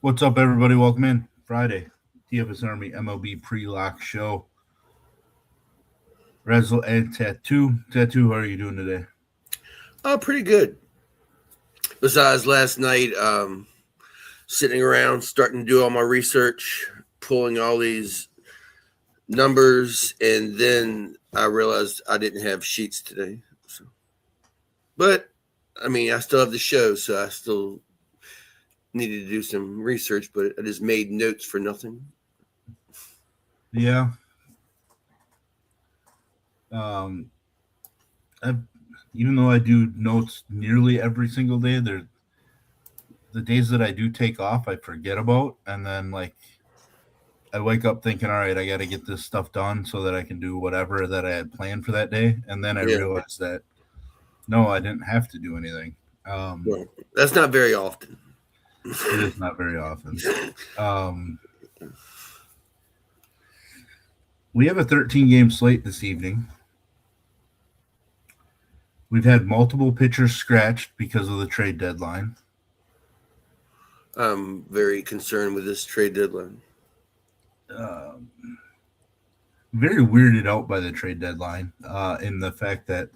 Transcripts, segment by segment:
What's up, everybody? Welcome in. Friday, dfsarmy MLB pre-lock show. Rezzle and Tattoo. Tattoo, how are you doing today? Oh, pretty good. Besides last night, sitting around, starting to do all my research, pulling all these numbers, and then I realized I didn't have sheets today. But, I mean, I still have the show, so I still needed to do some research, but I just made notes for nothing. Yeah. Even though I do notes nearly every single day, the days that I do take off, I forget about, and then I wake up thinking, all right, I got to get this stuff done so that I can do whatever that I had planned for that day, and then I realize that no, I didn't have to do anything. Well, that's not very often. It is not very often. We have a 13-game slate this evening. We've had multiple pitchers scratched because of the trade deadline. I'm very concerned with this trade deadline. Very weirded out by the trade deadline in the fact that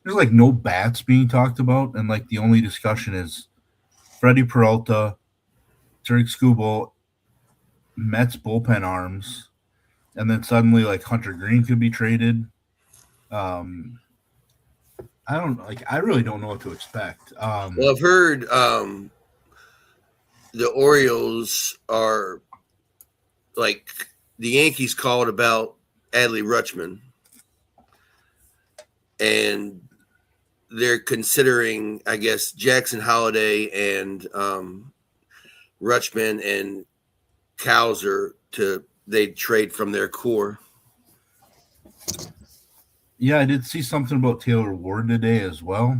there's no bats being talked about, and the only discussion is Freddie Peralta, Tarik Skubal, Mets bullpen arms, and then suddenly Hunter Green could be traded. I really don't know what to expect. Well, I've heard the Orioles are the Yankees called about Adley Rutschman, and they're considering, I guess, Jackson Holiday and Rutschman and Cowser they'd trade from their core. Yeah, I did see something about Taylor Ward today as well.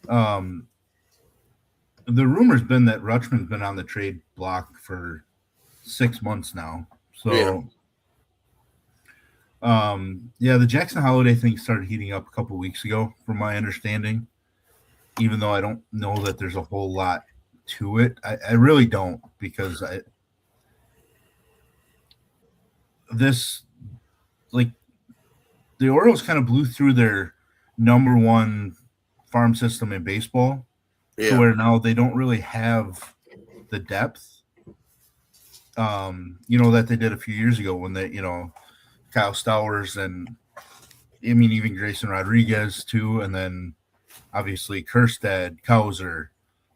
The rumor's been that Rutschman's been on the trade block for 6 months now. So, the Jackson Holiday thing started heating up a couple weeks ago, from my understanding, even though I don't know that there's a whole lot to it. I really don't, because the Orioles kind of blew through their number one farm system in baseball to where now they don't really have the depth, that they did a few years ago when they, Kyle Stowers and even Grayson Rodriguez too, and then obviously Kjerstad, Cowser,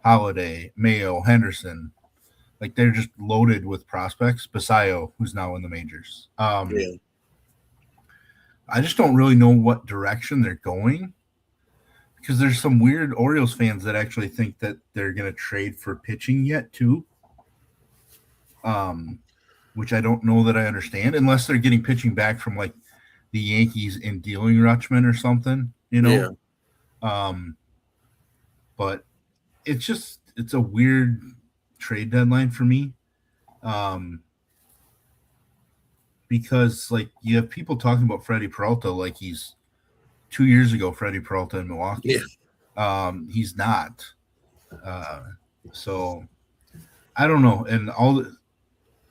Holiday, Mayo, Henderson. They're just loaded with prospects. Basayo, who's now in the majors. I just don't really know what direction they're going, because there's some weird Orioles fans that actually think that they're going to trade for pitching yet too, which I don't know that I understand, unless they're getting pitching back from the Yankees in dealing Rutschman or something, but it's a weird trade deadline for me, because you have people talking about Freddie Peralta like he's 2 years ago Freddie Peralta in Milwaukee. He's not. So I don't know. And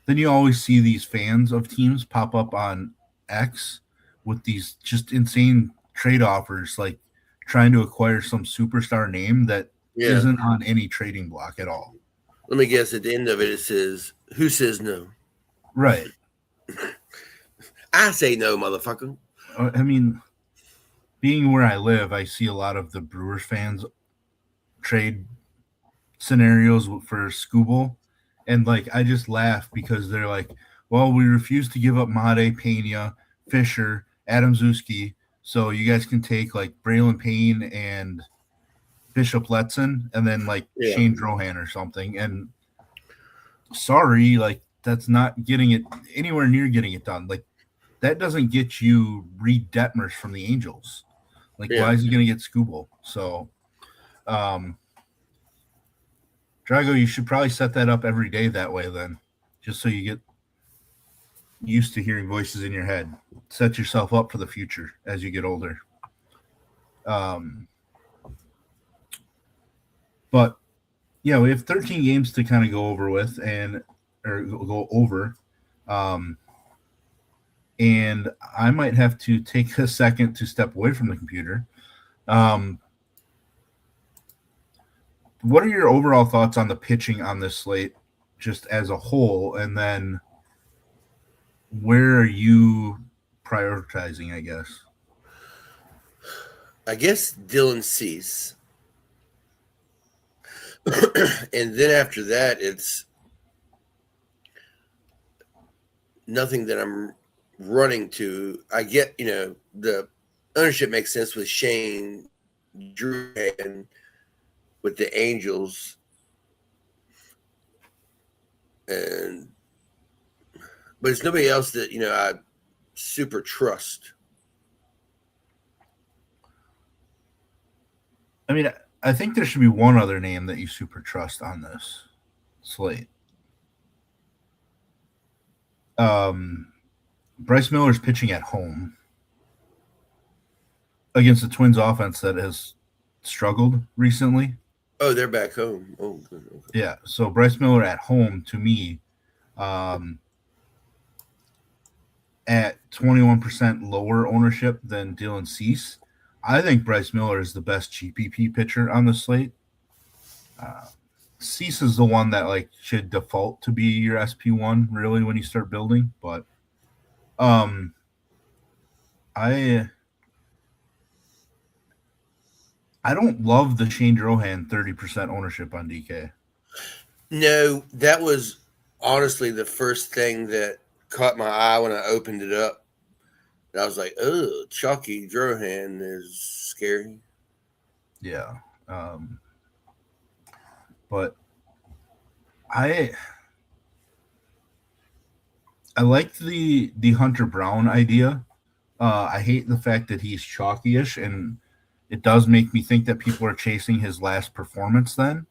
then you always see these fans of teams pop up on X with these just insane trade offers, trying to acquire some superstar name that isn't on any trading block at all. Let me guess, at the end of it says, who says no? Right. I say no, motherfucker. Being where I live, I see a lot of the Brewers fans trade scenarios for Skubal, and I just laugh because they're well, we refuse to give up Made, Pena, Fisher, Adam Zuski, so you guys can take Braylon Payne and Bishop Letson, and then Shane Drohan or something. And sorry, that's not getting it anywhere near getting it done. That doesn't get you Reed Detmers from the Angels. Why is he going to get Skubal? So, Drago, you should probably set that up every day that way then, just so you get used to hearing voices in your head. Set yourself up for the future as you get older. But Yeah, we have 13 games to kind of go over with or go over. Um, and I might have to take a second to step away from the computer. Um, what are your overall thoughts on the pitching on this slate, just as a whole? And then where are you prioritizing, I guess? I guess Dylan Cease. And then after that, it's nothing that I'm running to. I get, the ownership makes sense with Shane Drew and with the Angels, and but it's nobody else that I super trust. I mean, I think there should be one other name that you super trust on this slate. Bryce Miller's pitching at home against the Twins offense that has struggled recently. Oh, they're back home. Oh, good. Okay. Yeah, so Bryce Miller at home to me, at 21% lower ownership than Dylan Cease. I think Bryce Miller is the best GPP pitcher on the slate. Cease is the one that should default to be your SP1 really when you start building, but I don't love the Shane Drohan 30% ownership on DK. No, that was honestly the first thing that caught my eye when I opened it up. And I was like, "Oh, Chalky Drohan is scary." Yeah, but I like the Hunter Brown idea. I hate the fact that he's chalky-ish, and it does make me think that people are chasing his last performance then.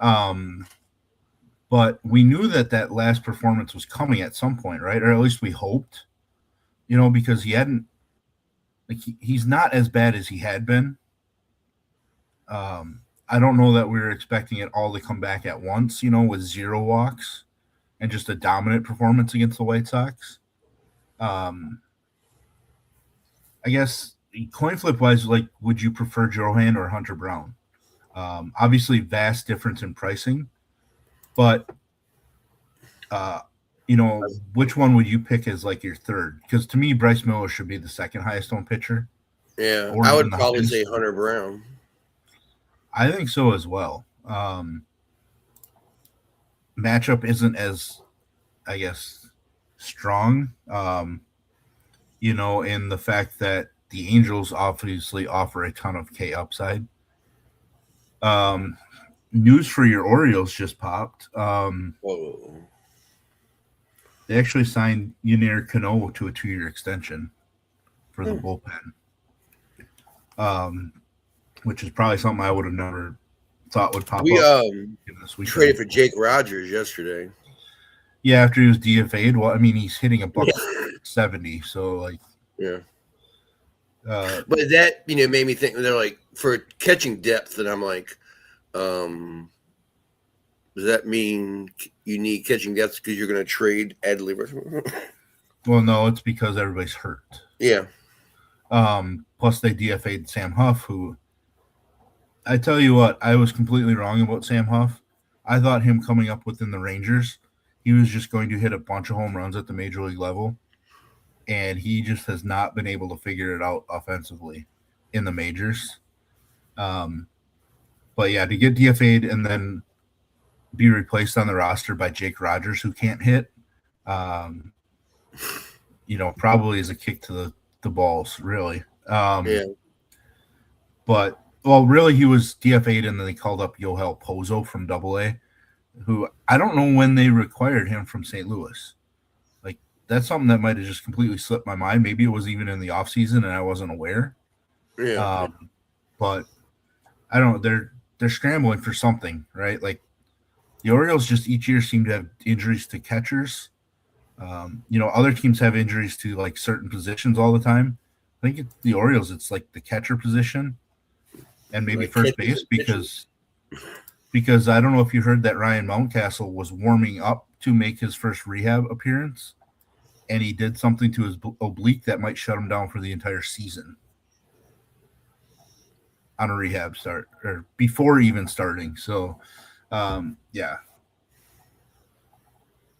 But we knew that last performance was coming at some point, right? Or at least we hoped, because he hadn't, he's not as bad as he had been. I don't know that we were expecting it all to come back at once, with 0 walks and just a dominant performance against the White Sox. I guess coin flip wise, would you prefer Drohan or Hunter Brown? Obviously, vast difference in pricing, but which one would you pick as your third? Because to me, Bryce Miller should be the second highest owned pitcher. Yeah, Or I even would the probably highest. say Hunter Brown. I think so as well. Matchup isn't as, I guess, strong. In the fact that the Angels obviously offer a ton of K upside. News for your Orioles just popped. Whoa. They actually signed Yunier Cano to a 2-year extension for the bullpen, which is probably something I would have never thought would pop We up this week. traded for Jake Rogers yesterday. Yeah, after he was DFA'd. Well, I mean, he's hitting a $170, so Yeah. Uh, But that, made me think they're like for catching depth, and I'm like, does that mean you need catching depth because you're going to trade Adley? well, no, it's because everybody's hurt. Yeah. Plus they DFA'd Sam Huff, who I tell you what, I was completely wrong about Sam Huff. I thought him coming up within the Rangers, he was just going to hit a bunch of home runs at the major league level. And he just has not been able to figure it out offensively in the majors. But yeah, to get DFA'd and then be replaced on the roster by Jake Rogers, who can't hit, probably is a kick to the balls, really. Yeah. But, well, really, he was DFA'd and then they called up Yohel Pozo from AA, who I don't know when they required him from St. Louis. That's something that might have just completely slipped my mind. Maybe it was even in the offseason and I wasn't aware. Yeah. But I don't know. They're scrambling for something, right? The Orioles just each year seem to have injuries to catchers. Other teams have injuries to certain positions all the time. I think the Orioles, it's the catcher position and maybe first base because because I don't know if you heard that Ryan Mountcastle was warming up to make his first rehab appearance, and he did something to his oblique that might shut him down for the entire season on a rehab start or before even starting. So, yeah.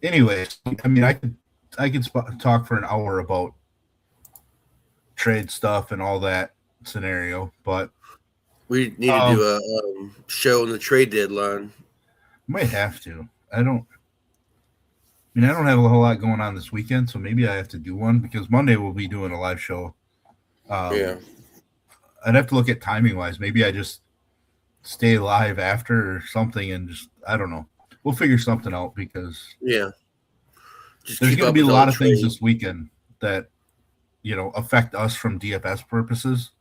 Anyways, I mean, I could talk for an hour about trade stuff and all that scenario, but We need to do a show on the trade deadline. might have to. I don't have a whole lot going on this weekend, so maybe I have to do one because Monday we'll be doing a live show. Yeah. I'd have to look at timing wise. Maybe I just stay live after or something and just, I don't know. We'll figure something out because Just there's keep going to up be a with all lot the of things trades. this weekend that, affect us from DFS purposes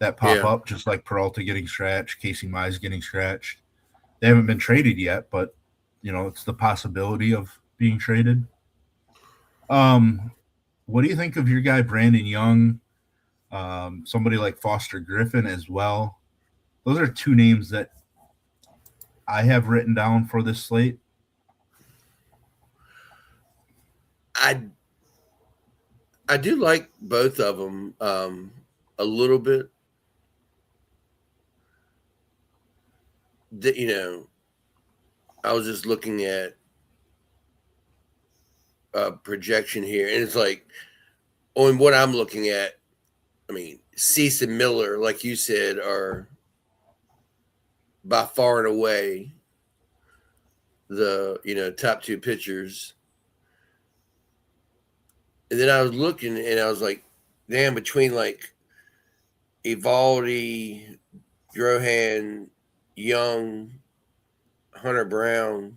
that pop Yeah. up, just like Peralta getting scratched, Casey Mize getting scratched. They haven't been traded yet, but, it's the possibility of being traded. What do you think of your guy, Brandon Young? Somebody like Foster Griffin as well. Those are two names that I have written down for this slate. I do like both of them a little bit. I was just looking at a projection here, and it's like on what I'm looking at. I mean, Cease and Miller, like you said, are by far and away the top two pitchers. And then I was looking, and I was like, damn, between like Evaldi, Drohan, Young, Hunter Brown,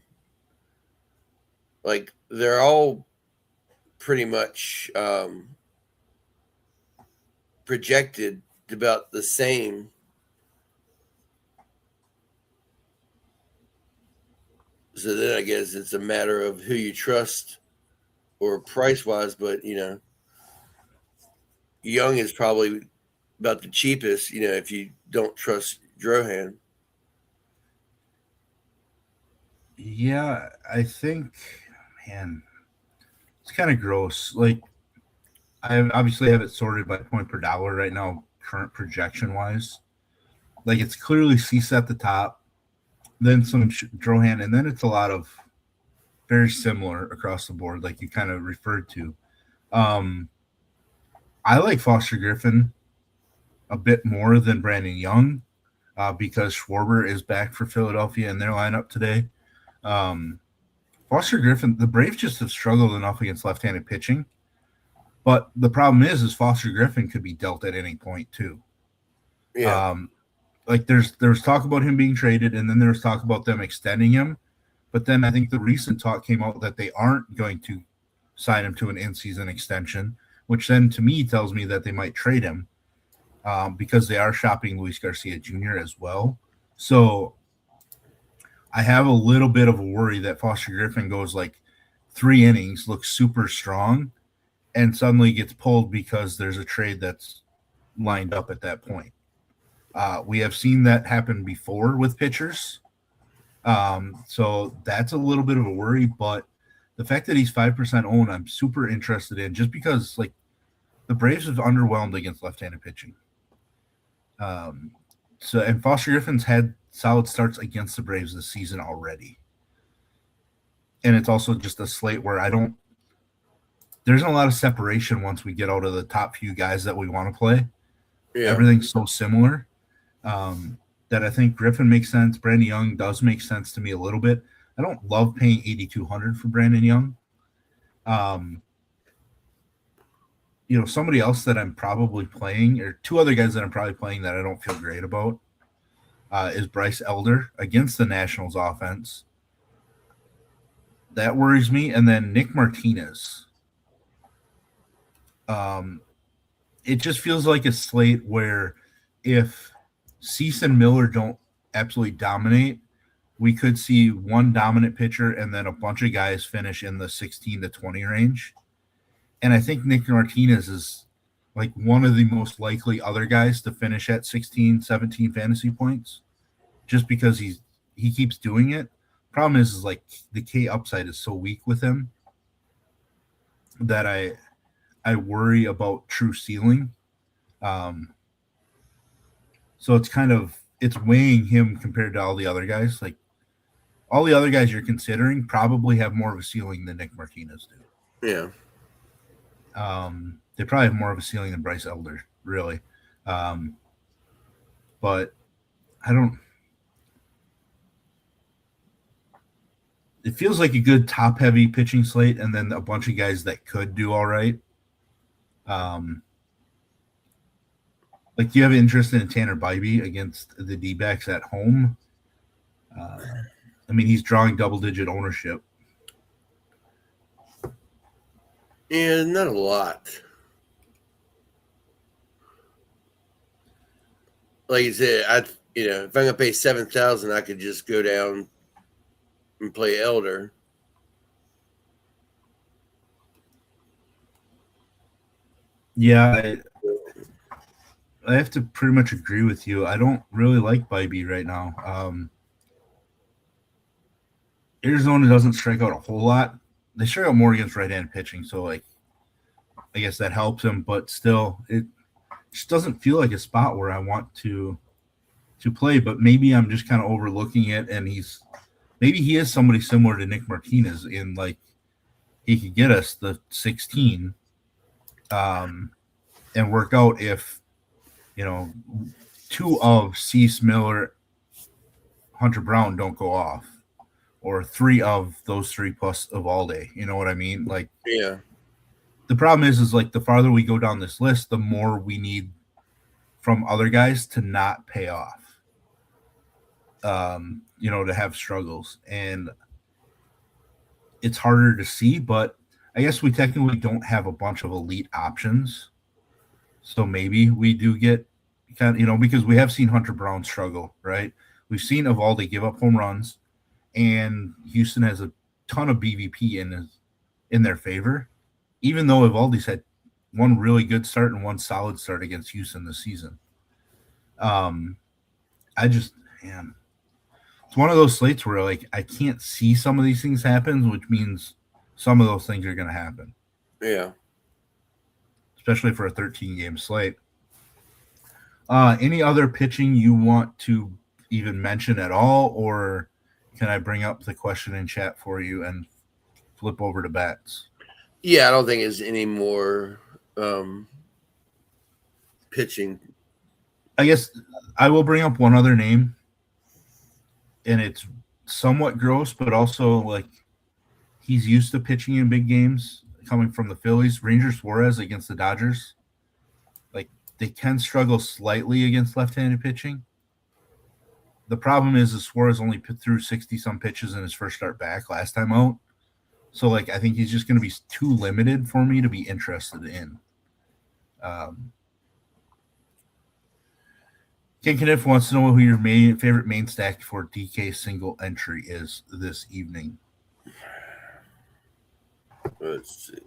like they're all pretty much projected about the same. So then I guess it's a matter of who you trust or price wise, but Young is probably about the cheapest, if you don't trust Drohan. Yeah, I think, man, it's kind of gross. Like, I obviously have it sorted by point per dollar right now, current projection wise. Like, it's clearly Cease at the top, then some Drohan, and then it's a lot of very similar across the board, like you kind of referred to. I like Foster Griffin a bit more than Brandon Young because Schwarber is back for Philadelphia in their lineup today. Foster Griffin, the Braves just have struggled enough against left-handed pitching, but the problem is Foster Griffin could be dealt at any point too. Yeah. Like there was talk about him being traded, and then there was talk about them extending him. But then I think the recent talk came out that they aren't going to sign him to an in-season extension, which then to me tells me that they might trade him because they are shopping Luis Garcia Jr. as well. So I have a little bit of a worry that Foster Griffin goes like 3 innings, looks super strong, and suddenly gets pulled because there's a trade that's lined up at that point. We have seen that happen before with pitchers. So that's a little bit of a worry, but the fact that he's 5% owned, I'm super interested in just because like the Braves have underwhelmed against left-handed pitching. And Foster Griffin's had solid starts against the Braves this season already. And it's also just a slate where there isn't a lot of separation once we get out of the top few guys that we want to play. Yeah. Everything's so similar. That I think Griffin makes sense. Brandon Young does make sense to me a little bit. I don't love paying $8,200 for Brandon Young. Somebody else that I'm probably playing, or two other guys that I'm probably playing that I don't feel great about, is Bryce Elder against the Nationals offense. That worries me. And then Nick Martinez. It just feels like a slate where if Cease and Miller don't absolutely dominate, we could see one dominant pitcher and then a bunch of guys finish in the 16 to 20 range. And I think Nick Martinez is like one of the most likely other guys to finish at 16, 17 fantasy points just because he's he keeps doing it. Problem is like the K upside is so weak with him that I worry about true ceiling. Um, so it's weighing him compared to all the other guys. Like all the other guys you're considering probably have more of a ceiling than Nick Martinez do. Yeah. They probably have more of a ceiling than Bryce Elder, really. But I don't. It feels like a good top-heavy pitching slate, and then a bunch of guys that could do all right. Like, do you have interest in Tanner Bybee against the D-backs at home? I mean, he's drawing double-digit ownership. Yeah, not a lot. Like you said, if I'm gonna pay $7,000, I could just go down and play Elder. Yeah, I have to pretty much agree with you. I don't really like Bybee right now. Arizona doesn't strike out a whole lot. They strike out more against right-handed pitching, so like I guess that helps him. But still, it just doesn't feel like a spot where I want to play. But maybe I'm just kind of overlooking it, and maybe he is somebody similar to Nick Martinez in like he could get us the 16, and work out if two of Cease, Miller, Hunter Brown don't go off, or three of those three plus Evalde. You know what I mean? Like, yeah. The problem is like the farther we go down this list, the more we need from other guys to not pay off. To have struggles, and it's harder to see. But I guess we technically don't have a bunch of elite options, so maybe we do get because we have seen Hunter Brown struggle, right? We've seen Evalde give up home runs, and Houston has a ton of BVP in their favor, even though Evalde's had one really good start and one solid start against Houston this season. It's one of those slates where like I can't see some of these things happen, which means some of those things are going to happen. Yeah. Especially for a 13-game slate. Any other pitching you want to even mention at all, or can I bring up the question in chat for you and flip over to bats? Yeah, I don't think it's any more pitching. I guess I will bring up one other name, and it's somewhat gross, but also like he's used to pitching in big games coming from the Phillies. Ranger Suarez against the Dodgers. Like they can struggle slightly against left-handed pitching. The problem is Suarez only threw 60-some pitches in his first start back last time out. So, like, I think he's just going to be too limited for me to be interested in. Ken Kniff wants to know who your favorite main stack for DK single entry is this evening. Let's see.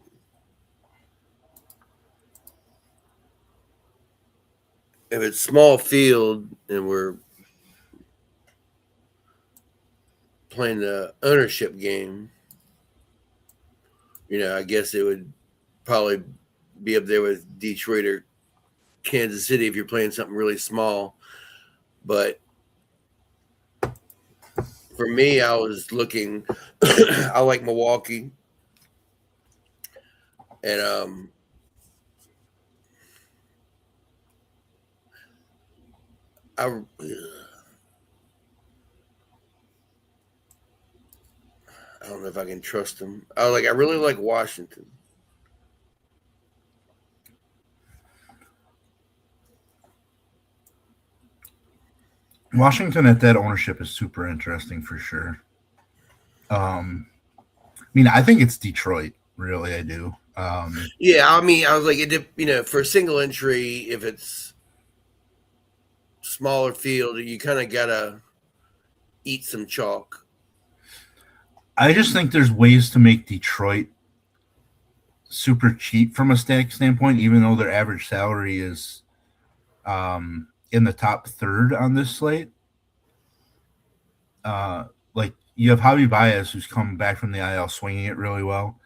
If it's small field and we're playing the ownership game, I guess it would probably be up there with Detroit or Kansas City if you're playing something really small. But for me, I was looking, I like Milwaukee. And I don't know if I can trust them. I really like Washington. Washington at that ownership is super interesting for sure. I think it's Detroit. Really, I do. Yeah, I was like, for a single entry, if it's smaller field, you kind of gotta eat some chalk. I just think there's ways to make Detroit super cheap from a stack standpoint, even though their average salary is in the top third on this slate. like you have Javi Baez who's coming back from the IL, swinging it really well.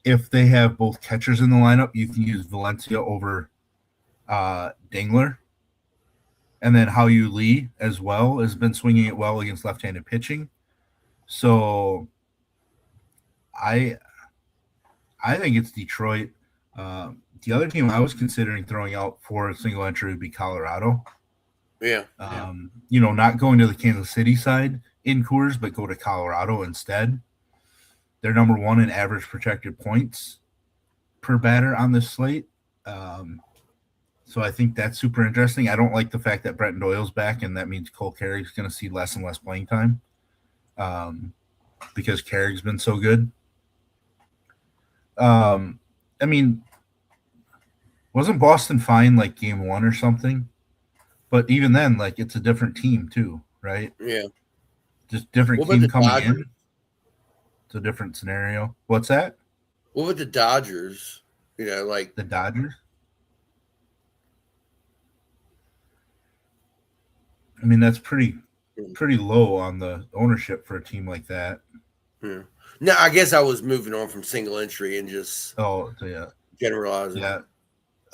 If they have both catchers in the lineup, you can use Valencia over Dingler. And then Hao Yu Lee as well has been swinging it well against left-handed pitching. So I think it's Detroit. The other team I was considering throwing out for a single entry would be Colorado. Yeah. Not going to the Kansas City side in Coors, but go to Colorado instead. They're number one in average projected points per batter on this slate. So I think that's super interesting. I don't like the fact that Brenton Doyle's back, and that means Cole Carrick's going to see less and less playing time because Carrick's been so good. I mean, wasn't Boston fine like game one or something? But even then, like it's a different team too, right? Yeah. Just different team coming in. It's a different scenario. What's that? What about the Dodgers? Like the Dodgers? I mean, that's pretty low on the ownership for a team like that. Yeah. No, I guess I was moving on from single entry and just generalizing. Yeah.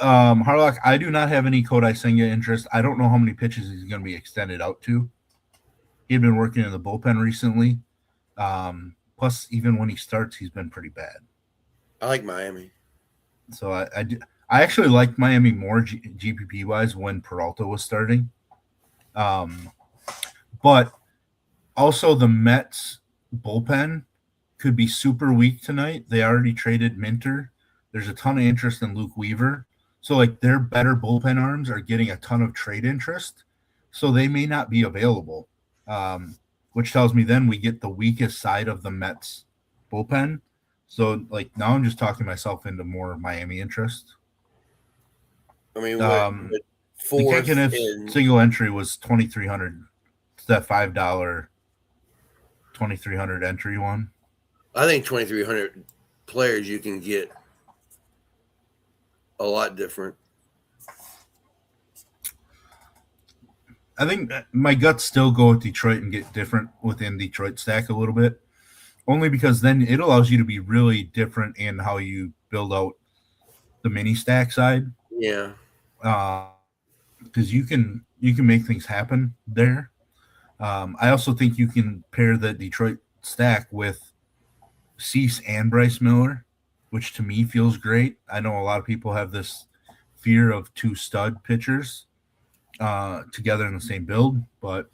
Harlock, I do not have any Kodai Senga interest. I don't know how many pitches he's going to be extended out to. He'd been working in the bullpen recently. Plus, even when he starts, he's been pretty bad. I like Miami. So I actually liked Miami more GPP-wise when Peralta was starting. But also the Mets bullpen could be super weak tonight. They already traded Minter. There's a ton of interest in Luke Weaver. So, like, their better bullpen arms are getting a ton of trade interest. So they may not be available, which tells me then we get the weakest side of the Mets bullpen. So, like, now I'm just talking myself into more Miami interest. I mean, the Kekiniff single entry was $2,300. It's that $5 $2,300 entry one. I think 2,300 players you can get a lot different. I think my guts still go with Detroit and get different within Detroit stack a little bit, only because then it allows you to be really different in how you build out the mini stack side. Yeah, because you can make things happen there. I also think you can pair the Detroit stack with Cease and Bryce Miller, which to me feels great. I know a lot of people have this fear of two stud pitchers together in the same build, but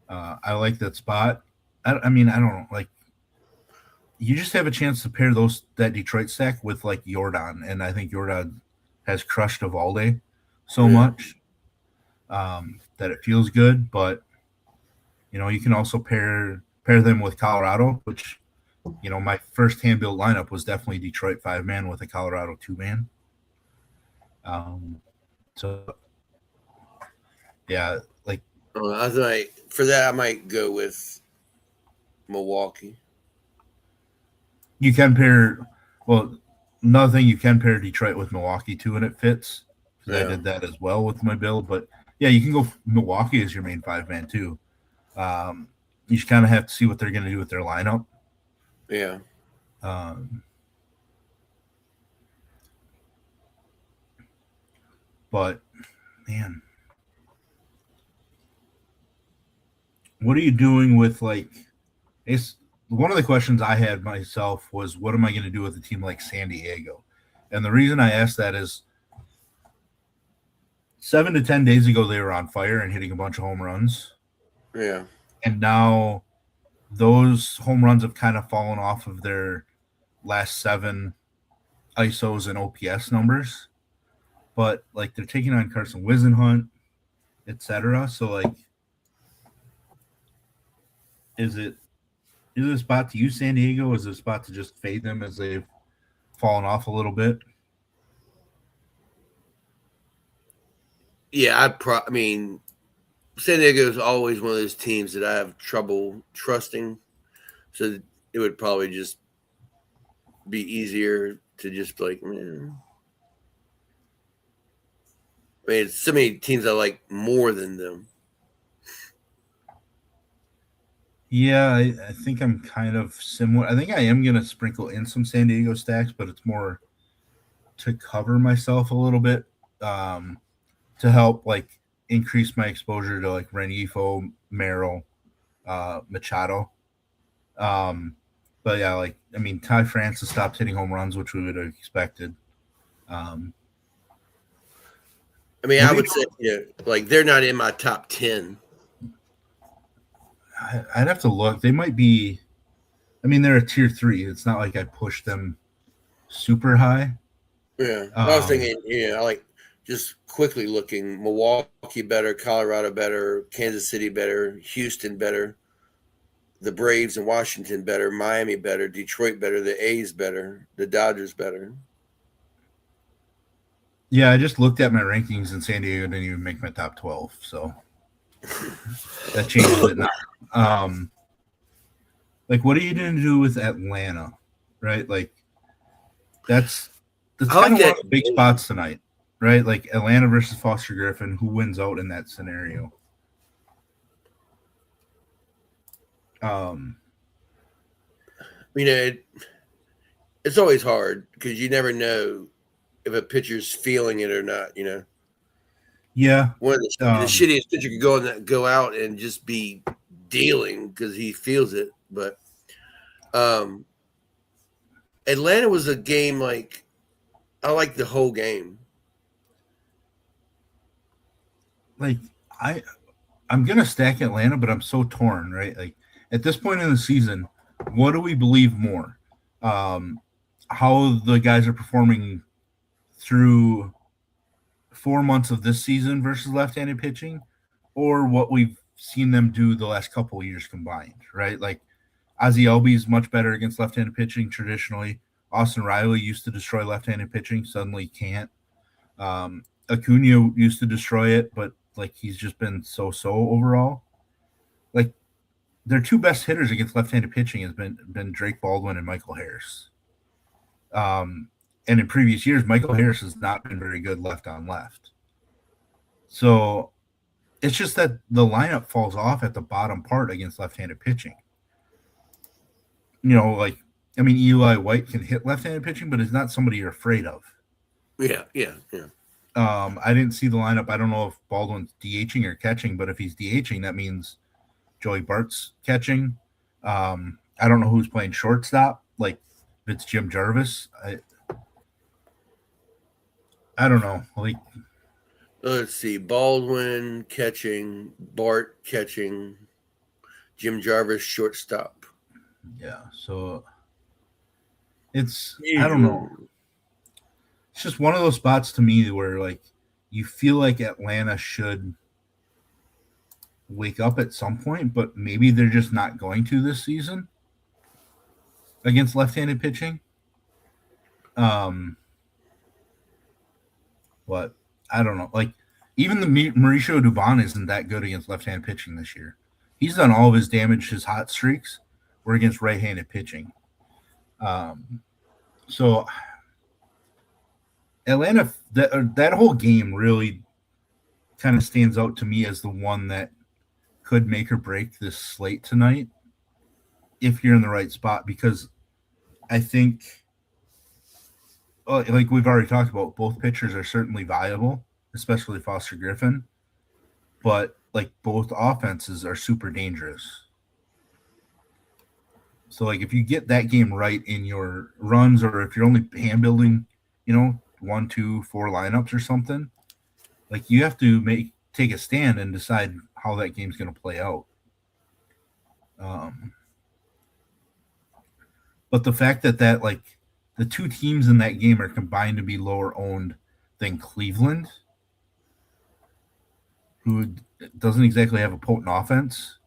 I like that spot. I mean, I don't know. Like, you just have a chance to pair that Detroit stack with like Jordan, and I think Jordan has crushed Evalde so much that it feels good. But you can also pair them with Colorado, which my first hand built lineup was definitely Detroit 5-man with a Colorado 2-man. So yeah, like I think for that I might go with Milwaukee. You can pair. Well, another thing, you can pair Detroit with Milwaukee too, and it fits. Because I did that as well with my build. But yeah, you can go Milwaukee as your main 5-man too. You just kind of have to see what they're going to do with their lineup. Yeah. But man, what are you doing with like? It's one of the questions I had myself was, what am I going to do with a team like San Diego? And the reason I asked that is 7 to 10 days ago, they were on fire and hitting a bunch of home runs. Yeah. And now those home runs have kind of fallen off of their last 7 ISOs and OPS numbers. But, like, they're taking on Carson Whisenhunt, etc. So, like, is it a spot to use San Diego? Is it a spot to just fade them as they've fallen off a little bit? Yeah, I mean, San Diego is always one of those teams that I have trouble trusting. So it would probably just be easier to just like, man. I mean, it's so many teams I like more than them. Yeah, I think I'm kind of similar. I think I am going to sprinkle in some San Diego stacks, but it's more to cover myself a little bit, to help like increase my exposure to like Renifo, Merrill, Machado. Um, but yeah, like I mean, Ty France has stopped hitting home runs, which we would have expected. Um, I mean, what I do you? would say, like they're not in my top 10. I'd have to look. They might be. I mean, they're a tier 3. It's not like I push them super high. Yeah. I was Um, thinking, like just quickly looking Milwaukee better, Colorado better, Kansas City better, Houston better, the Braves and Washington better, Miami better, Detroit better, the A's better, the Dodgers better. yeah, I just looked at my rankings, and San Diego didn't even make my top 12, so that changes it now. Um, like, what are you going to do with Atlanta? Right, like that's I kind like of one that of the big game. spots tonight, right? Like Atlanta versus Foster Griffin, who wins out in that scenario? Um, You know, it's always hard because you never know if a pitcher's feeling it or not. yeah, One of the um, shittiest pitcher could go out and just be dealing because he feels it. But um, Atlanta was a game like I like the whole game. like I I'm gonna stack Atlanta, but I'm so torn, right? Like at this point in the season, what do we believe more? Um, how the guys are performing through 4 months of this season versus left-handed pitching, or what we've seen them do the last couple of years combined, right? Like Ozzie Albies is much better against left-handed pitching traditionally. Austin Riley used to destroy left-handed pitching, suddenly can't. Acuna used to destroy it, but like he's just been so overall. Like their two best hitters against left-handed pitching has been Drake Baldwin and Michael Harris. And in previous years, Michael Harris has not been very good left on left. So it's just that the lineup falls off at the bottom part against left-handed pitching. Like I mean, Eli White can hit left-handed pitching, but it's not somebody you're afraid of. Yeah, yeah, yeah. I didn't see the lineup. I don't know if Baldwin's DHing or catching, but if he's DHing, that means Joey Bart's catching. I don't know who's playing shortstop. Like if it's Jim Jarvis, I don't know. Like Let's see: Baldwin catching, Bart catching, Jim Jarvis shortstop. yeah, so I don't know. Yeah, It's just one of those spots to me where like you feel like Atlanta should wake up at some point, but maybe they're just not going to this season against left-handed pitching. Um, but I don't know. Like even the Mauricio Dubon isn't that good against left-handed pitching this year. He's done all of his damage, his hot streaks were against right-handed pitching. So Atlanta, that whole game really kind of stands out to me as the one that could make or break this slate tonight if you're in the right spot, because I think, like we've already talked about, both pitchers are certainly viable, especially Foster Griffin, but like both offenses are super dangerous. So like if you get that game right in your runs, or if you're only hand building, 1, 2, 4 lineups or something, like you have to take a stand and decide how that game's going to play out. But the fact that like the two teams in that game are combined to be lower owned than Cleveland, who doesn't exactly have a potent offense,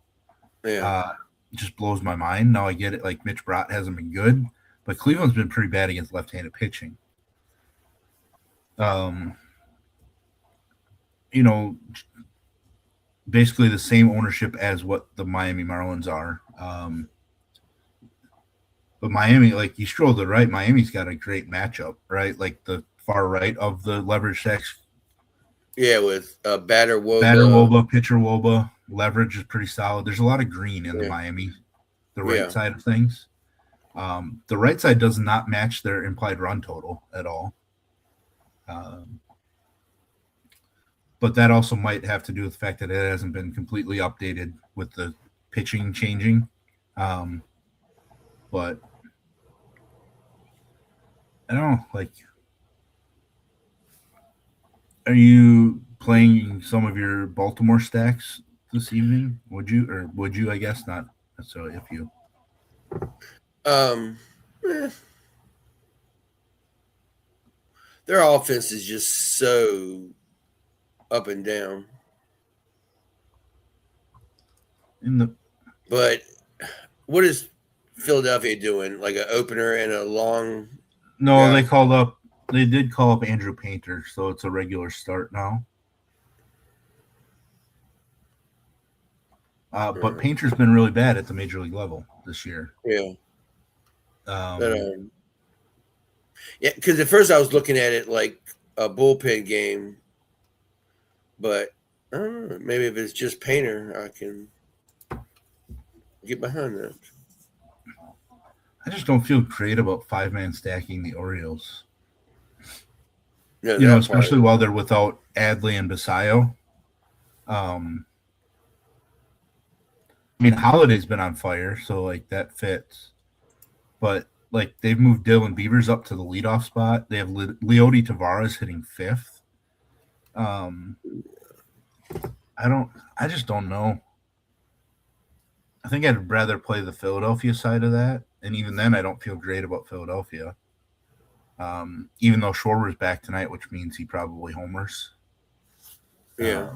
yeah. just blows my mind. Now I get it. Like Mitch Brott hasn't been good, but Cleveland's been pretty bad against left-handed pitching. Um, you know, basically the same ownership as what the Miami Marlins are. But Miami, like you stroll to the right, Miami's got a great matchup, right? Like the far right of the leverage stacks, Yeah, with batter batter Woba. Woba, pitcher Woba. leverage is pretty solid. There's a lot of green in the Yeah. Miami, the right Yeah. side of things. The right side does not match their implied run total at all. But that also might have to do with the fact that it hasn't been completely updated with the pitching changing. But I don't know, like, are you playing some of your Baltimore stacks this evening? Would you, or would you? I guess not necessarily. If you, Um, eh, their offense is just so up and down. in the But what is Philadelphia doing? Like an opener and a long no, guy? they did call up Andrew Painter, so it's a regular start now. But Uh, Painter's been really bad at the major league level this year. yeah. But, Um, yeah, because at first I was looking at it like a bullpen game, but I don't know. Maybe if it's just Painter, I can get behind that. I just don't feel great about 5-man stacking the Orioles. No, You know, that part. especially while they're without Adley and Basayo. Um, I mean, Holiday's been on fire, so like that fits. But like they've moved Dylan Beavers up to the leadoff spot. They have Leody Tavares hitting fifth. Um, I just don't know. I think I'd rather play the Philadelphia side of that, and even then, I don't feel great about Philadelphia. Even though Schwarber's back tonight, which means he probably homers. Yeah.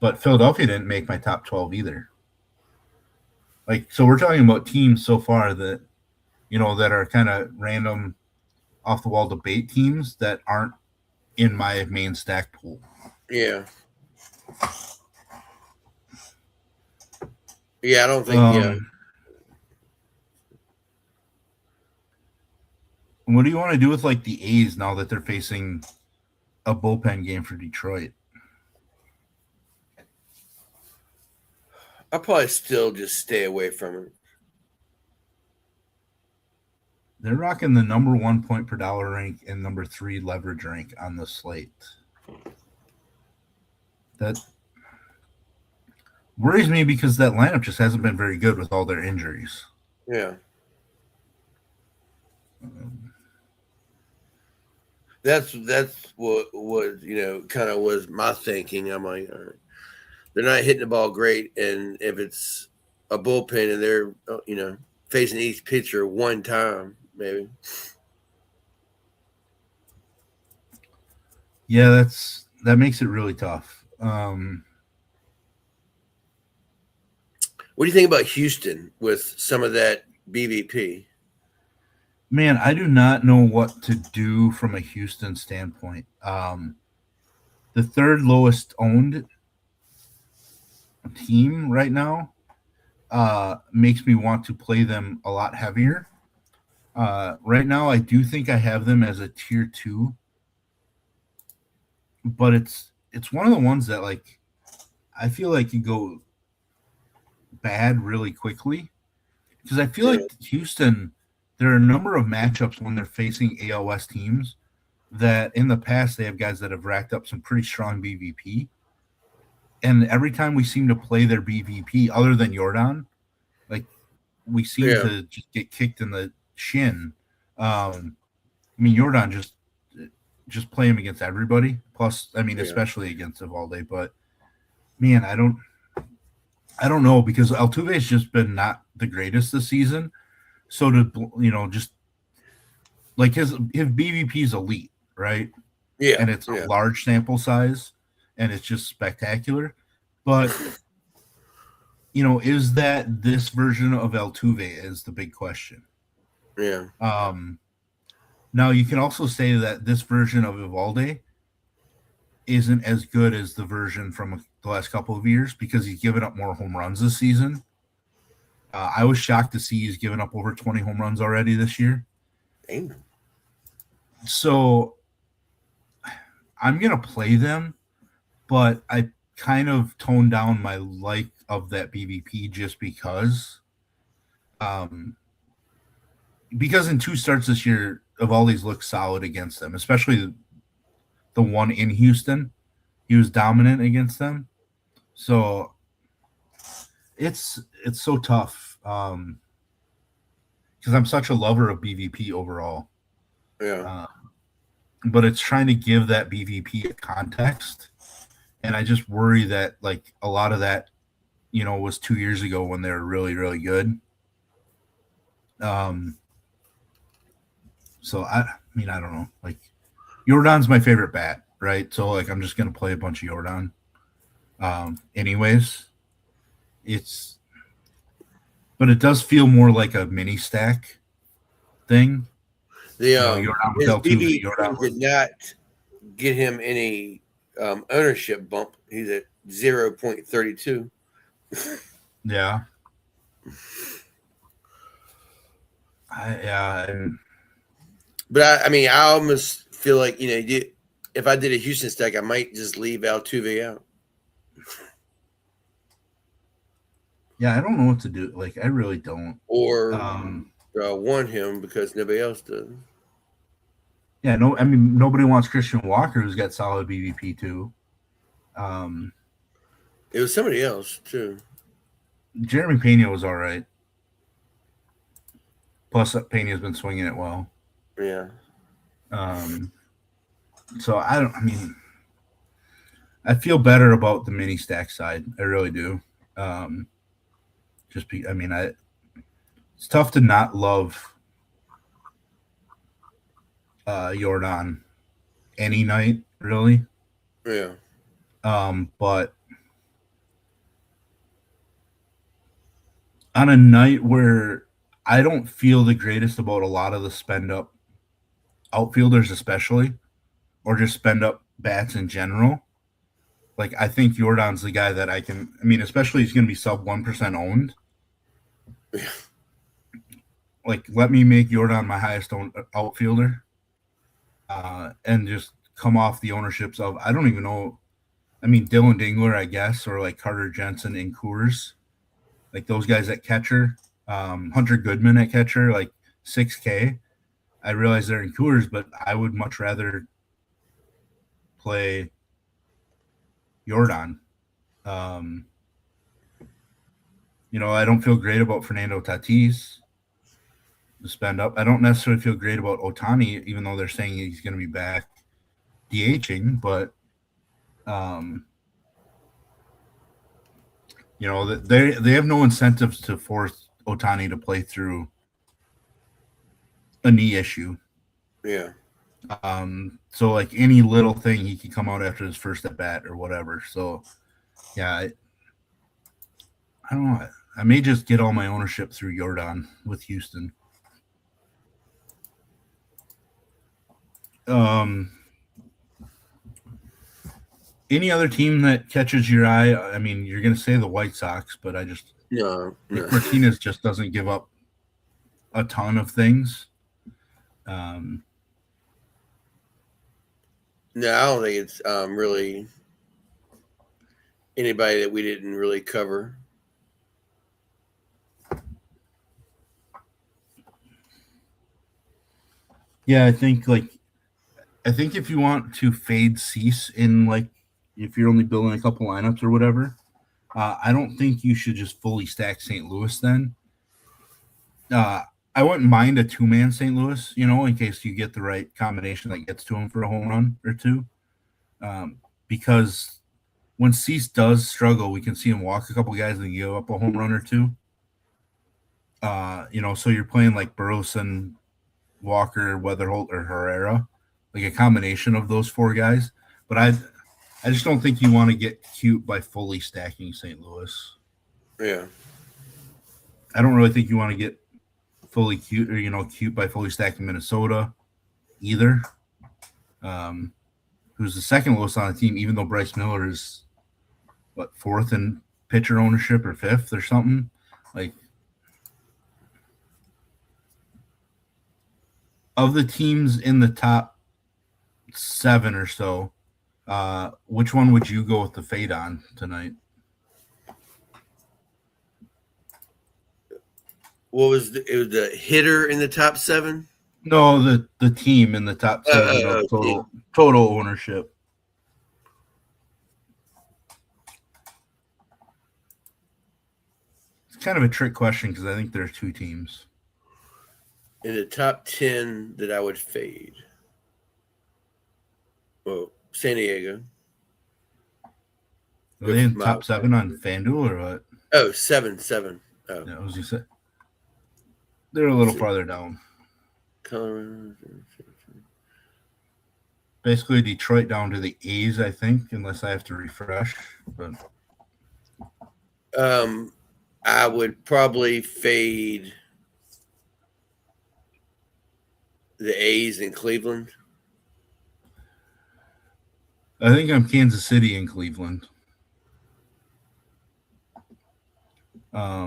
But Philadelphia didn't make my top 12 either. Like, so we're talking about teams so far that, you know, that are kind of random off the wall debate teams that aren't in my main stack pool. Yeah. Yeah, I don't think, yeah. What do you want to do with like the A's now that they're facing a bullpen game for Detroit? I'll probably still just stay away from it. They're rocking the number 1 point per dollar rank and number 3 leverage rank on the slate. That worries me because that lineup just hasn't been very good with all their injuries. Yeah. That's what was, kind of was my thinking. I'm like, all right, they're not hitting the ball great, and if it's a bullpen and they're facing each pitcher one time, maybe. Yeah, that makes it really tough. What do you think about Houston with some of that BVP? Man, I do not know what to do from a Houston standpoint. The third lowest owned team right now makes me want to play them a lot heavier. Right now, I do think I have them as a tier 2, but it's one of the ones that like I feel like you go bad really quickly because I feel like Houston. There are a number of matchups when they're facing AL West teams that in the past they have guys that have racked up some pretty strong BVP. And every time we seem to play their BVP, other than Jordan, like we seem to just get kicked in the shin. I mean, Jordan just play him against everybody. Plus, I mean, especially against Evalde. But man, I don't know because Altuve has just been not the greatest this season. So to just like his BVP is elite, right? Yeah, and it's a large sample size, and it's just spectacular. But is that this version of Altuve is the big question. Yeah. Now you can also say that this version of Evalde isn't as good as the version from the last couple of years because he's given up more home runs this season. I was shocked to see he's given up over 20 home runs already this year. Damn. So I'm going to play them, but I kind of toned down my like of that BVP just because in 2 starts this year, Evaldi's looked solid against them, especially the one in Houston. He was dominant against them. So it's so tough because I'm such a lover of BVP overall. Yeah. But it's trying to give that BVP a context. And I just worry that like a lot of that, was 2 years ago when they were really, really good. So I mean, I don't know. Like Jordan's my favorite bat, right? So like I'm just gonna play a bunch of Jordan. Anyways, but it does feel more like a mini stack thing. The Jordan with his Altuve, BB Jordan did with not get him any ownership bump. He's at 0.32. yeah. And But I mean, I almost feel like if I did a Houston stack, I might just leave Altuve out. yeah, I don't know what to do. Like I really don't. Or want him because nobody else does. Yeah, no, I mean nobody wants Christian Walker, who's got solid BVP too. It was somebody else too. Jeremy Pena was all right. Plus, Pena's been swinging it well. Yeah. So I mean, I feel better about the mini stack side. I really do. I mean, it's tough to not love Jordan any night, really. Yeah. But on a night where I don't feel the greatest about a lot of the spend up outfielders, especially, or just spend up bats in general. Like I think Jordan's the guy that I mean, especially he's going to be sub 1% owned. Yeah. Like, let me make Jordan my highest owned outfielder, and just come off the ownerships of I don't even know. I mean, Dylan Dingler, I guess, or like Carter Jensen and Coors, like those guys at catcher. Hunter Goodman at catcher, like 6K. I realize they're in Coors, but I would much rather play Jordan. I don't feel great about Fernando Tatis to spend up. I don't necessarily feel great about Ohtani, even though they're saying he's going to be back DHing, but they have no incentives to force Ohtani to play through a knee issue. Yeah. So like any little thing, he can come out after his first at bat or whatever. So yeah, I don't know. I may just get all my ownership through Jordan with Houston. Any other team that catches your eye? I mean, you're going to say the White Sox, but No. Martinez just doesn't give up a ton of things. No, I don't think it's really anybody that we didn't really cover. Yeah, I think if you want to fade Cease in, like if you're only building a couple lineups or whatever, I don't think you should just fully stack St. Louis then. I wouldn't mind a 2-man St. Louis, in case you get the right combination that gets to him for a home run or two. Because when Cease does struggle, we can see him walk a couple guys and give up a home run or two. So you're playing like Burleson, Walker, Weatherholt, or Herrera, like a combination of those four guys. But I just don't think you want to get cute by fully stacking St. Louis. Yeah. I don't really think you want to get fully cute or cute by fully stacking Minnesota either. Who's the second lowest on the team, even though Bryce Miller is fourth in pitcher ownership or fifth or something. Like, of the teams in the top 7 or so, Which one would you go with the fade on tonight? What was it was the hitter in the top 7? No, the team in the top 7 of Team. total ownership. It's kind of a trick question because I think there are 2 teams. In the top 10 that I would fade. Well, San Diego. Are they in top 7 on FanDuel or what? Oh, 7. Oh. Yeah, as you said. They're a little farther down. Colorado. Basically, Detroit down to the A's, I think, unless I have to refresh. But I would probably fade the A's in Cleveland. I think I'm Kansas City and Cleveland. I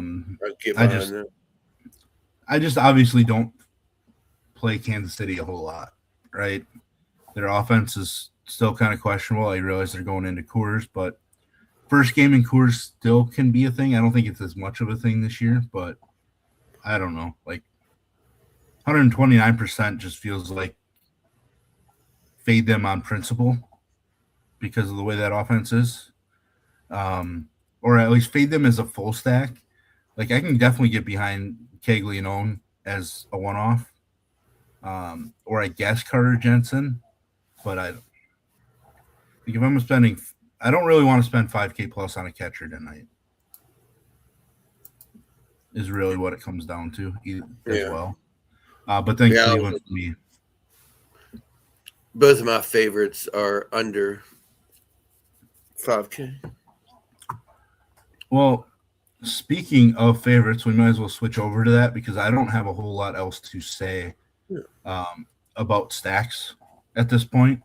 just obviously don't play Kansas City a whole lot, right? Their offense is still kind of questionable. I realize they're going into Coors, but first game in Coors still can be a thing. I don't think it's as much of a thing this year, but I don't know. Like 129% just feels like fade them on principle because of the way that offense is. Or at least fade them as a full stack. Like I can definitely get behind Caglianone as a one-off, or I guess Carter Jensen, but I like if I'm spending, I don't really want to spend $5K plus on a catcher tonight. Is really what it comes down to as well. But then Cleveland for me. Both of my favorites are under 5K. Well, speaking of favorites, we might as well switch over to that because I don't have a whole lot else to say about stacks at this point.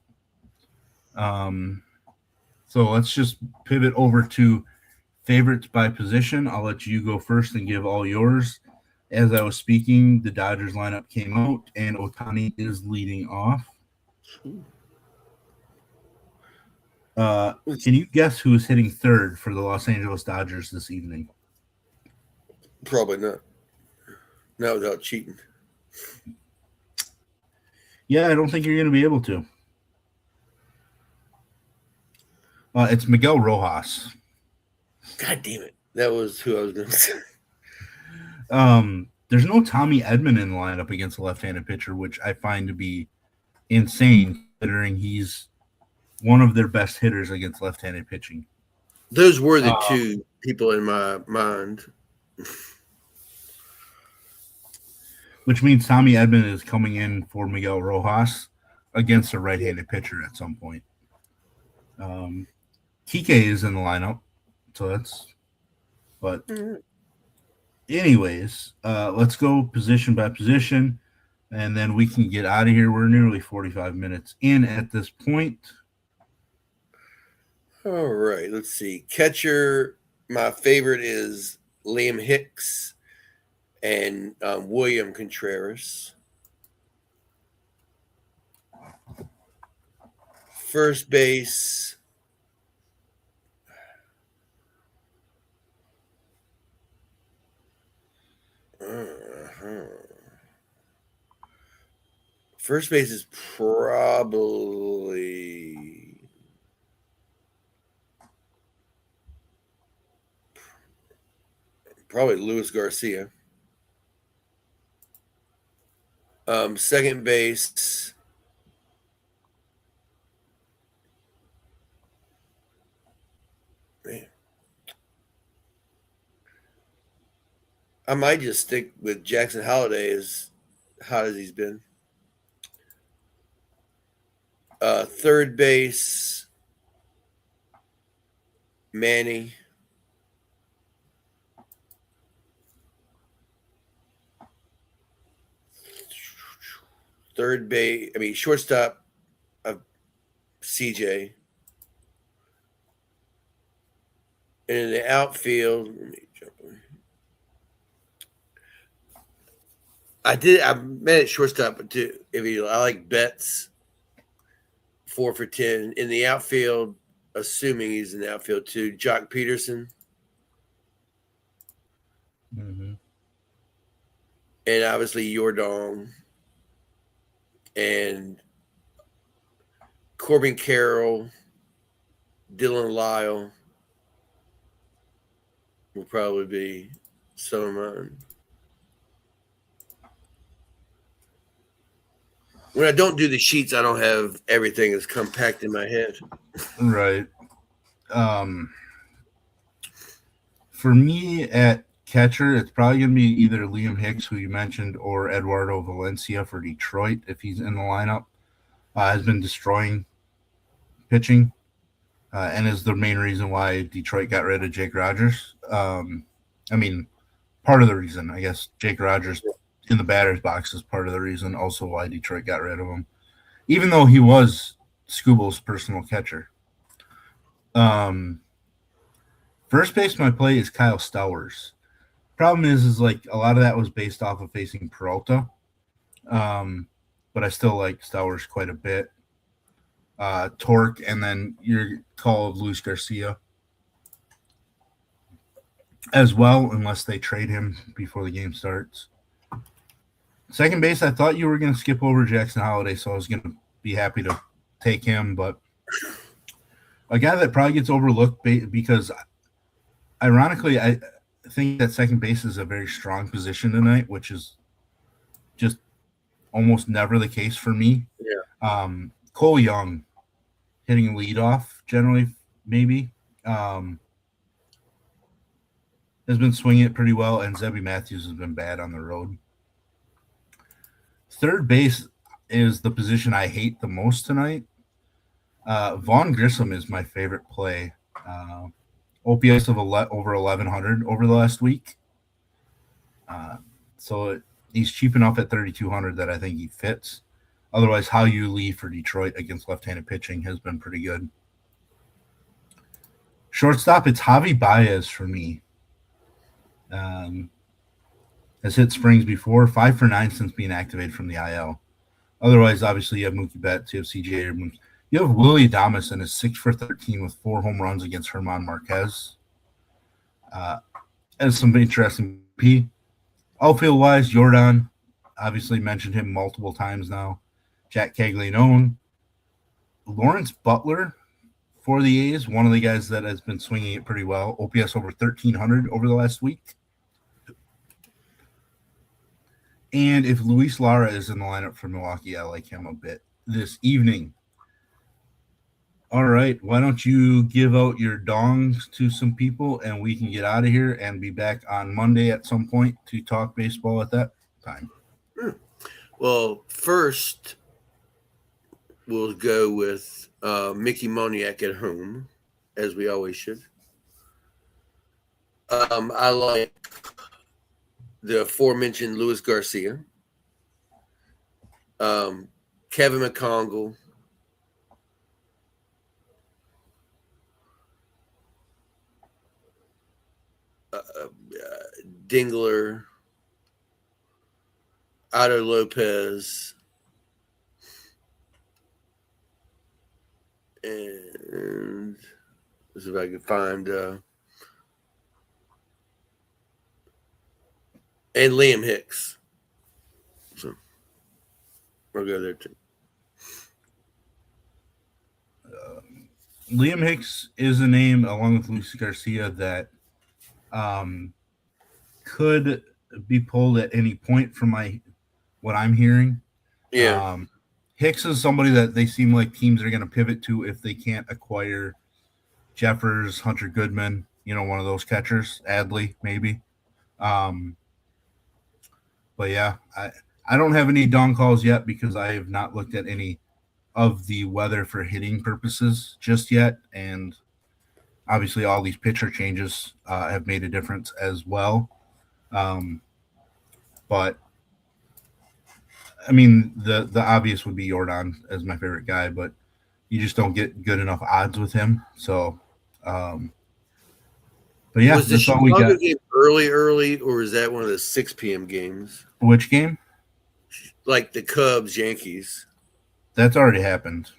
So let's just pivot over to favorites by position. I'll let you go first and give all yours. As I was speaking, the Dodgers lineup came out, and Ohtani is leading off. Can you guess who is hitting third for the Los Angeles Dodgers this evening? Probably not. Not without cheating. Yeah, I don't think you're going to be able to. It's Miguel Rojas. God damn it. That was who I was going to say. There's no Tommy Edman in the lineup against a left-handed pitcher, which I find to be insane considering he's one of their best hitters against left-handed pitching. Those were the 2 people in my mind. Which means Tommy Edman is coming in for Miguel Rojas against a right-handed pitcher at some point. Kike is in the lineup, so that's. But anyways, let's go position by position, and then we can get out of here. We're nearly 45 minutes in at this point. All right, let's see. Catcher, my favorite is Liam Hicks and William Contreras. First base, first base is probably Luis Garcia. Second base, man, I might just stick with Jackson Holliday as hot as he's been. Third base, Manny. Shortstop of CJ. And in the outfield, let me jump in. I made it shortstop too. I like Betts. 4 for 10. In the outfield, assuming he's in the outfield too, Jock Peterson. Mm-hmm. And obviously Jordan and Corbin Carroll, Dylan Lyle will probably be some of mine. When I don't do the sheets, I don't have everything as compact in my head. Right. For me at catcher, it's probably going to be either Liam Hicks, who you mentioned, or Eduardo Valencia for Detroit if he's in the lineup. Has been destroying pitching and is the main reason why Detroit got rid of Jake Rogers. I mean, part of the reason, I guess, Jake Rogers in the batter's box is part of the reason also why Detroit got rid of him, even though he was Scooble's personal catcher. First base my play is Kyle Stowers. Problem is like a lot of that was based off of facing Peralta, but I still like Stowers quite a bit. Torque, and then your call of Luis Garcia as well, unless they trade him before the game starts. Second base, I thought you were going to skip over Jackson Holiday, so I was going to be happy to take him, but a guy that probably gets overlooked because, ironically, I think that second base is a very strong position tonight, which is just almost never the case for me. Yeah. Cole Young hitting leadoff generally, maybe, has been swinging it pretty well, and Zebby Matthews has been bad on the road. Third base is the position I hate the most tonight. Vaughn Grissom is my favorite play. OPS of over 1,100 over the last week. So he's cheap enough at 3,200 that I think he fits. Otherwise, How You Lee for Detroit against left-handed pitching has been pretty good. Shortstop, it's Javi Baez for me. Has hit springs before, 5 for 9 since being activated from the IL. Otherwise, obviously, you have Mookie Betts, you have CJ Abrams. You have Willie Adames and is 6 for 13 with 4 home runs against Herman Marquez. And some interesting P. Outfield-wise, Jordan, obviously mentioned him multiple times now. Jack Caglianone. Lawrence Butler for the A's, one of the guys that has been swinging it pretty well. OPS over 1,300 over the last week. And if Luis Lara is in the lineup for Milwaukee, I like him a bit this evening. All right, why don't you give out your dongs to some people and we can get out of here and be back on Monday at some point to talk baseball at that time. Well, first we'll go with Mickey Moniak at home, as we always should. I like the aforementioned Luis Garcia, Kevin McCongle, Dingler, Otto Lopez, and let's see if I can find and Liam Hicks. So I'll go there too. Liam Hicks is a name, along with Luis Garcia, that could be pulled at any point from what I'm hearing. Yeah. Hicks is somebody that they seem like teams are going to pivot to if they can't acquire Jeffers, Hunter Goodman, one of those catchers, Adley maybe. But yeah, I don't have any dawn calls yet because I have not looked at any of the weather for hitting purposes just yet. And obviously all these pitcher changes have made a difference as well. But I mean, the obvious would be Jordan as my favorite guy, but you just don't get good enough odds with him. So, but yeah, was the that's all we Chicago got. game early, or is that one of the 6 p.m. games? Which game? Like the Cubs, Yankees. That's already happened.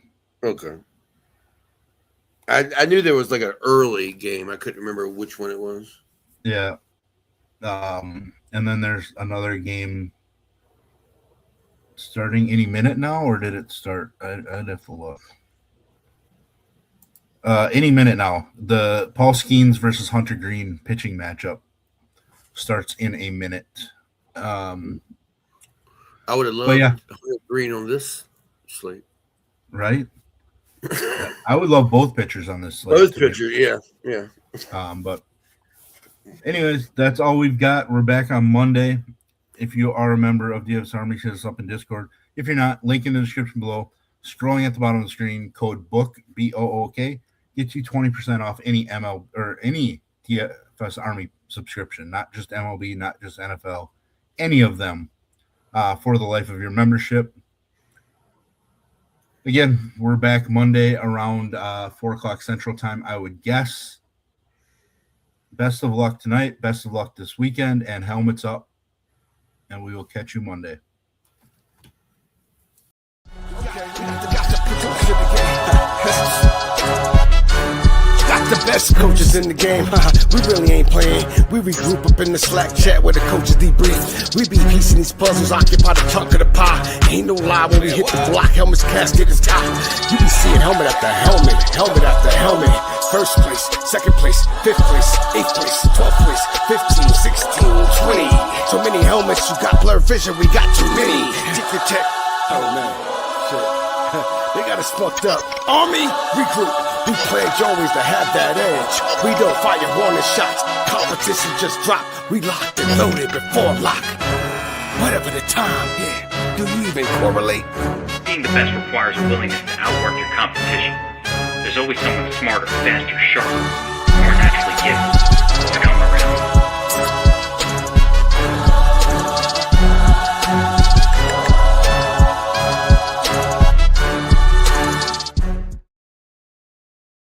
Okay. I knew there was like an early game. I couldn't remember which one it was. Yeah. And then there's another game starting any minute now, or did it start? I'd have to look. Any minute now. The Paul Skeens versus Hunter Green pitching matchup starts in a minute. I would have loved Hunter Green on this slate. Right? I would love both pitchers on this slate. Both pitchers, yeah. But anyways, that's all we've got. We're back on Monday. If you are a member of DFS Army, hit us up in Discord. If you're not, link in the description below. Scrolling at the bottom of the screen, code BOOK, BOOK, gets you 20% off any ML or any DFS Army subscription, not just MLB, not just NFL, any of them for the life of your membership. Again, we're back Monday around 4 o'clock Central Time, I would guess. Best of luck tonight. Best of luck this weekend, and helmets up. And we will catch you Monday. Got the best coaches in the game. We really ain't playing. We regroup up in the Slack chat where the coaches debrief. We be piecing these puzzles, occupy the chunk of the pie. Ain't no lie when we hit the block, helmets, casket is top. You be seeing helmet after helmet, helmet after helmet. First place, second place, fifth place, eighth place, 12th place, 15, 16, 20. So many helmets, you got blurred vision, we got too many. Tick your tech. Oh man, shit. They got us fucked up. Army, regroup. We pledge always to have that edge. We don't fire warning shots. Competition just dropped. We locked and loaded before lock. Whatever the time, yeah. Do you even correlate? Being the best requires a willingness to outwork your competition. There's always someone smarter, faster, sharper.